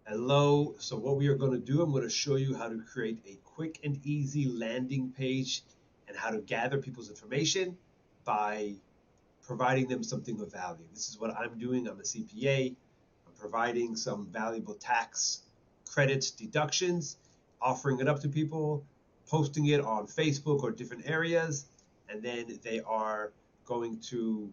Hello. So what we are going to do, I'm going to show you how to create a quick and easy landing page and how to gather people's information by providing them something of value. This is what I'm doing. I'm a CPA. I'm providing some valuable tax credits, deductions, offering it up to people, posting it on Facebook or different areas, and then they are going to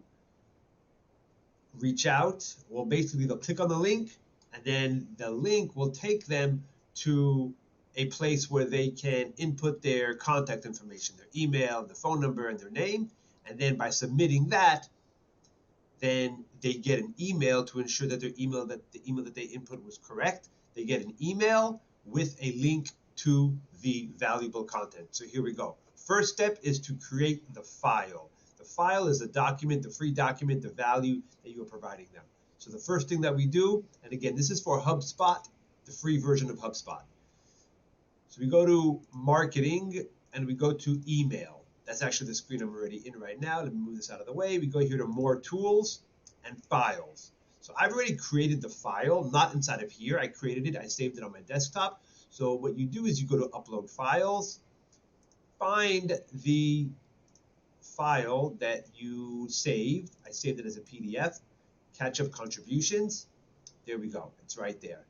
reach out. Well, basically, they'll click on the link, and then the link will take them to a place where they can input their contact information, their email, their phone number, and their name. And then by submitting that, then they get an email to ensure that the email that they input was correct. They get an email with a link to the valuable content. So here we go. First step is to create the file. The file is the document, the free document, the value that you are providing them. So the first thing that we do, and again, this is for HubSpot, the free version of HubSpot. So we go to marketing and we go to email. That's actually the screen I'm already in right now. Let me move this out of the way. We go here to more tools and files. So I've already created the file, not inside of here. I created it, I saved it on my desktop. So what you do is you go to upload files, find the file that you saved. I saved it as a PDF, catch up contributions. There we go, it's right there.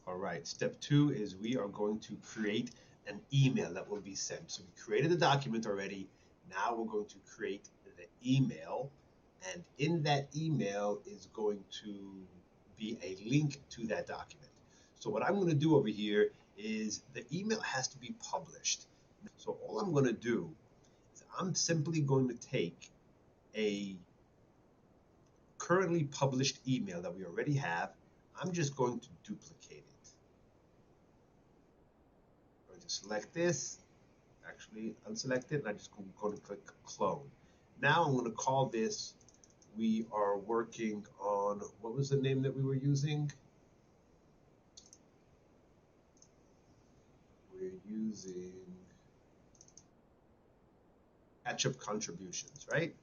All right, step 2 is we are going to create an email that will be sent. So we created the document already. Now we're going to create the email, and in that email is going to be a link to that document. So what I'm going to do over here is the email has to be published. So all I'm going to do is I'm simply going to take a currently published email that we already have. I'm just going to duplicate it. Select this, actually unselect it, and I just go to click clone. Now I'm going to call this, we are working on, what was the name that we were using? We're using catch up contributions, right?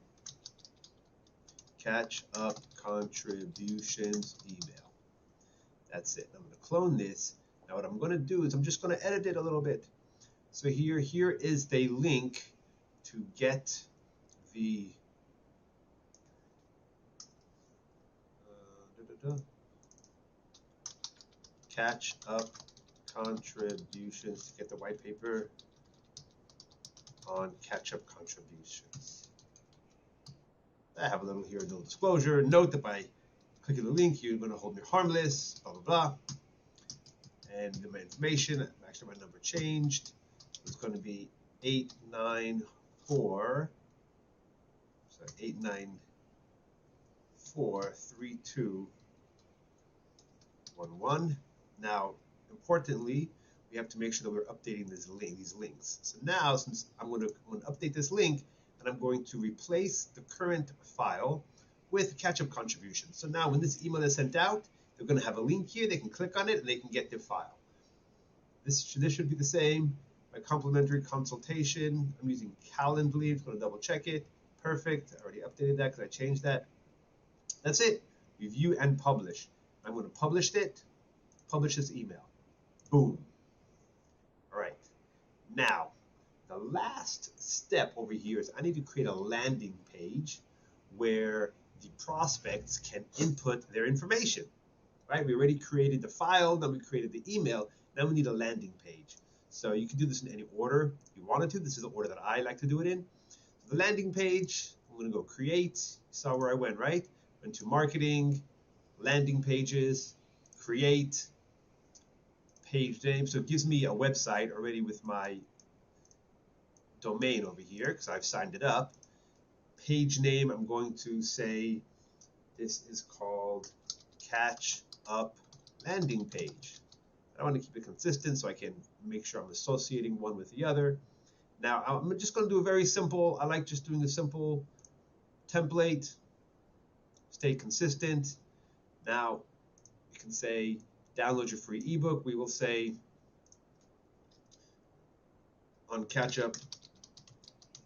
Catch up contributions email. That's it. I'm going to clone this. Now what I'm going to do is I'm just going to edit it a little bit. So here is the link to get the catch up contributions, to get the white paper on catch up contributions. I have a little here, a little disclosure. Note that by clicking the link, you're going to hold me harmless, blah, blah, blah. And my information, actually my number changed. It's going to be 894, so 8943211. Now, importantly, we have to make sure that we're updating these links. So now, since I'm going to update this link, and I'm going to replace the current file with catch-up contributions. So now when this email is sent out, they're going to have a link here. They can click on it, and they can get their file. This should be the same. My complimentary consultation, I'm using Calendly. I'm going to double check it. Perfect. I already updated that because I changed that. That's it. Review and publish. I'm going to publish it. Publish this email. Boom. All right. Now, the last step over here is I need to create a landing page where the prospects can input their information. Right? We already created the file, then we created the email. Now we need a landing page. So you can do this in any order you wanted to. This is the order that I like to do it in. So the landing page, I'm going to go create. You saw where I went, right? Went to marketing, landing pages, create, page name. So it gives me a website already with my domain over here because I've signed it up. Page name, I'm going to say this is called Catch Up Landing Page. I want to keep it consistent so I can make sure I'm associating one with the other. Now, I'm just going to do a very simple, I like just doing a simple template, stay consistent. Now, you can say, download your free ebook. We will say, on catch-up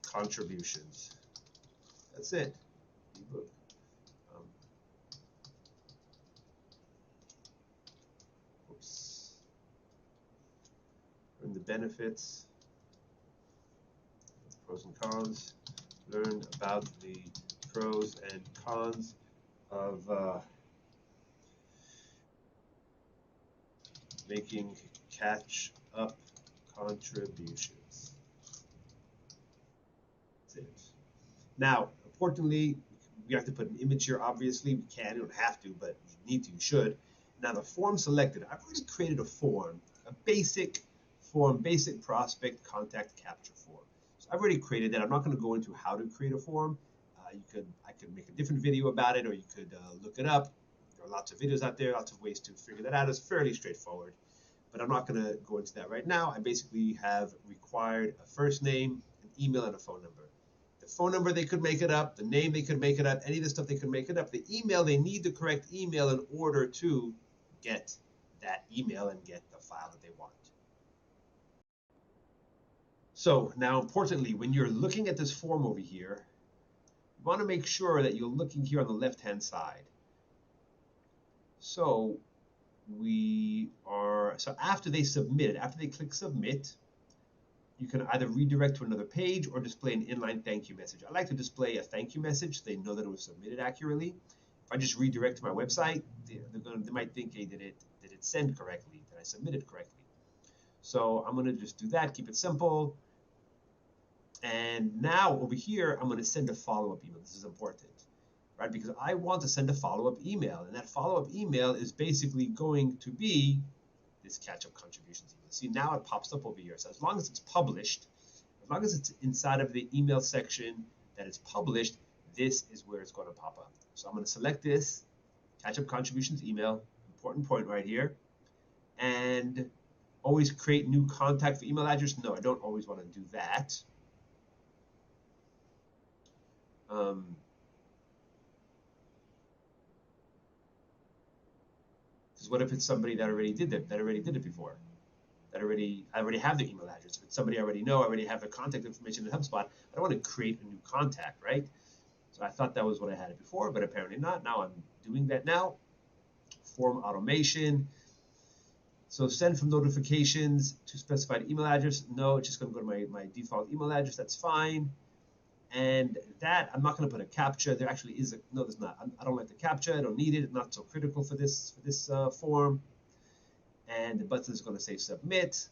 contributions. That's it, ebook. the benefits, pros and cons. Learn about the pros and cons of making catch-up contributions. That's it. Now, importantly, we have to put an image here. Obviously, we can. You don't have to, but you need to. You should. Now, the form selected. I've already created a form, a basic form, basic prospect contact capture form. So I've already created that. I'm not going to go into how to create a form. I could make a different video about it, or you could look it up. There are lots of videos out there, lots of ways to figure that out. It's fairly straightforward, but I'm not going to go into that right now. I basically have required a first name, an email, and a phone number. The phone number, they could make it up. The name, they could make it up. Any of the stuff, they could make it up. The email, they need the correct email in order to get that email and get the file that they want. So now, importantly, when you're looking at this form over here, you want to make sure that you're looking here on the left-hand side. So after they submit it, after they click submit, you can either redirect to another page or display an inline thank you message. I like to display a thank you message so they know that it was submitted accurately. If I just redirect to my website, they might think, hey, did it send correctly? Did I submit it correctly? So I'm going to just do that, keep it simple. And now over here, I'm going to send a follow-up email. This is important, right? Because I want to send a follow-up email. And that follow-up email is basically going to be this catch-up contributions email. See, now it pops up over here. So as long as it's published, as long as it's inside of the email section that it's published, this is where it's going to pop up. So I'm going to select this catch-up contributions email, important point right here, and always create new contact for email address. No, I don't always want to do that. Because what if it's somebody that already did it before? I already have their email address. If it's somebody I already know, I already have their contact information in HubSpot, I don't want to create a new contact, right? So I thought that was what I had it before, but apparently not. Now I'm doing that now. Form automation. So send from notifications to specified email address. No, it's just going to go to my default email address. That's fine. And that, I'm not going to put a CAPTCHA. There actually is no, there's not. I don't like the CAPTCHA. I don't need it. It's not so critical for this form. And the button is going to say submit.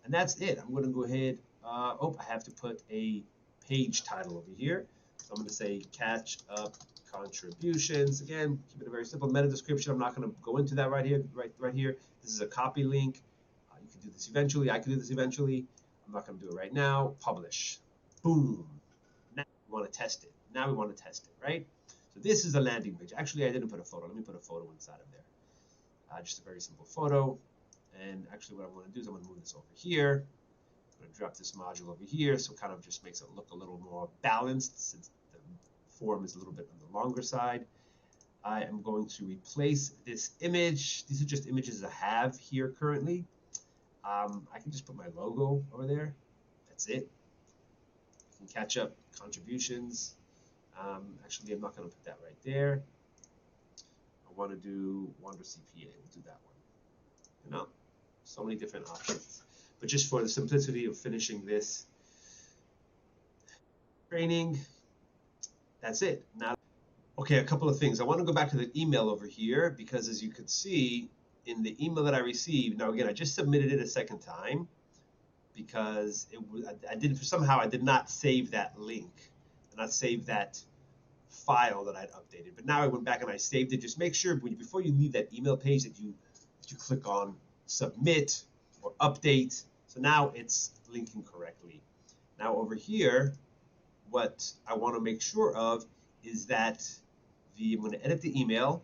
And that's it. I'm going to go ahead. I have to put a page title over here. So I'm going to say catch up contributions. Again, keep it a very simple meta description. I'm not going to go into that right here. Right here. This is a copy link. You can do this eventually. I can do this eventually. I'm not going to do it right now. Publish. Boom. Now we want to test it. Right? So this is a landing page. Actually, I didn't put a photo. Let me put a photo inside of there. Just a very simple photo. And actually what I'm going to do is I'm going to move this over here. I'm going to drop this module over here, so it kind of just makes it look a little more balanced since the form is a little bit on the longer side. I am going to replace this image. These are just images I have here currently. I can just put my logo over there. That's it. I can catch up contributions. Actually, I'm not going to put that right there. I want to do Wander CPA. We'll do that one. You know, so many different options. But just for the simplicity of finishing this training, that's it. Now, okay, a couple of things. I want to go back to the email over here because as you can see in the email that I received, now again, I just submitted it a second time because I did not save that link, not save that file that I'd updated. But now I went back and I saved it. Just make sure before you leave that email page that you click on submit or update. So now it's linking correctly. Now over here, what I want to make sure of is that I'm going to edit the email.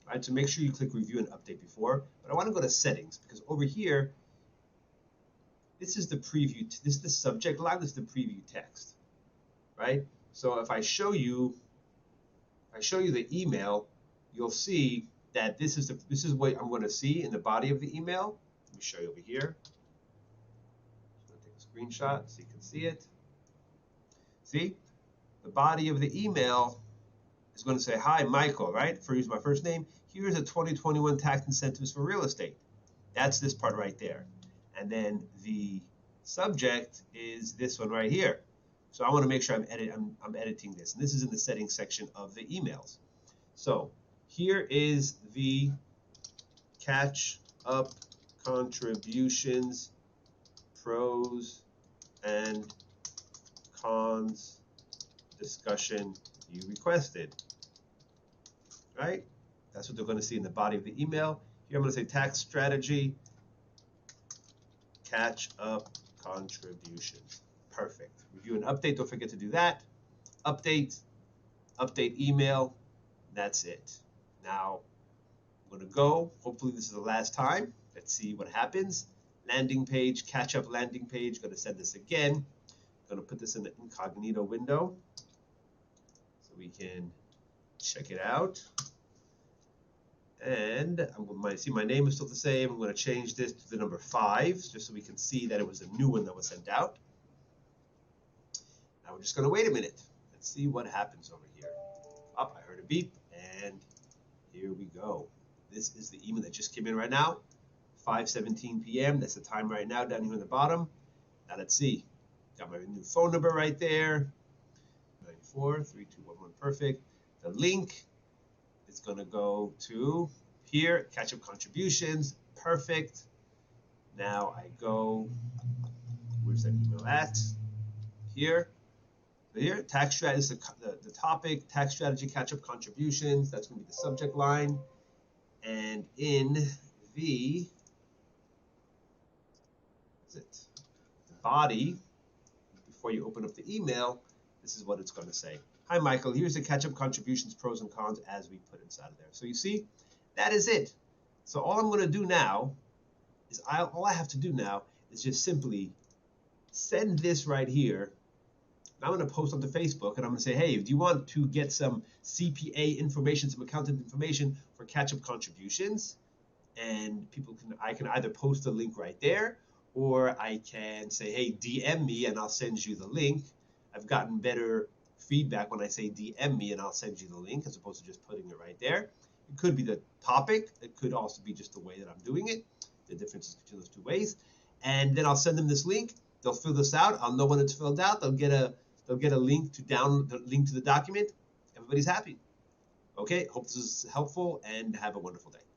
Right, so make sure you click review and update before. But I want to go to settings because over here, this is the preview. This is the subject line. This is the preview text, right? So if I show you the email, you'll see that this is what I'm going to see in the body of the email. Let me show you over here. I'm going to take a screenshot so you can see it. See, the body of the email is going to say, "Hi, Michael," right? For use my first name. Here's the 2021 tax incentives for real estate. That's this part right there. and then the subject is this one right here. So I want to make sure I'm editing this, and this is in the settings section of the emails. So here is the catch up contributions, pros and cons discussion you requested, right? That's what they're going to see in the body of the email. Here I'm going to say tax strategy, catch up contributions. Perfect. Review and update. Don't forget to do that. Update email. That's it. Now I'm going to go. Hopefully this is the last time. Let's see what happens. Landing page, catch up landing page. Going to send this again. Going to put this in the incognito window so we can check it out. And I'm going to see my name is still the same. I'm going to change this to the number 5 just so we can see that it was a new one that was sent out. Now we're just going to wait a minute. Let's see what happens over here. Oh, I heard a beep, and here we go. This is the email that just came in right now, 5:17 p.m. That's the time right now down here on the bottom. Now let's see. Got my new phone number right there, 943211. Perfect. The link is going to go to here, catch up contributions. Perfect. Now I go, where's that email at? Here. So here, tax strategy is the topic, tax strategy, catch up contributions. That's going to be the subject line. And in the body, before you open up the email, this is what it's going to say. Hi, Michael. Here's the catch-up contributions, pros and cons, as we put inside of there. So you see, that is it. So all I'm going to do now is all I have to do now is just simply send this right here. I'm going to post onto Facebook, and I'm going to say, hey, do you want to get some CPA information, some accountant information for catch-up contributions? And I can either post the link right there, or I can say, hey, DM me, and I'll send you the link. I've gotten better feedback when I say DM me, and I'll send you the link, as opposed to just putting it right there. It could be the topic. It could also be just the way that I'm doing it, the differences between those two ways. And then I'll send them this link. They'll fill this out. I'll know when it's filled out. They'll get a link to download the link to the document. Everybody's happy. Okay, hope this is helpful, and have a wonderful day.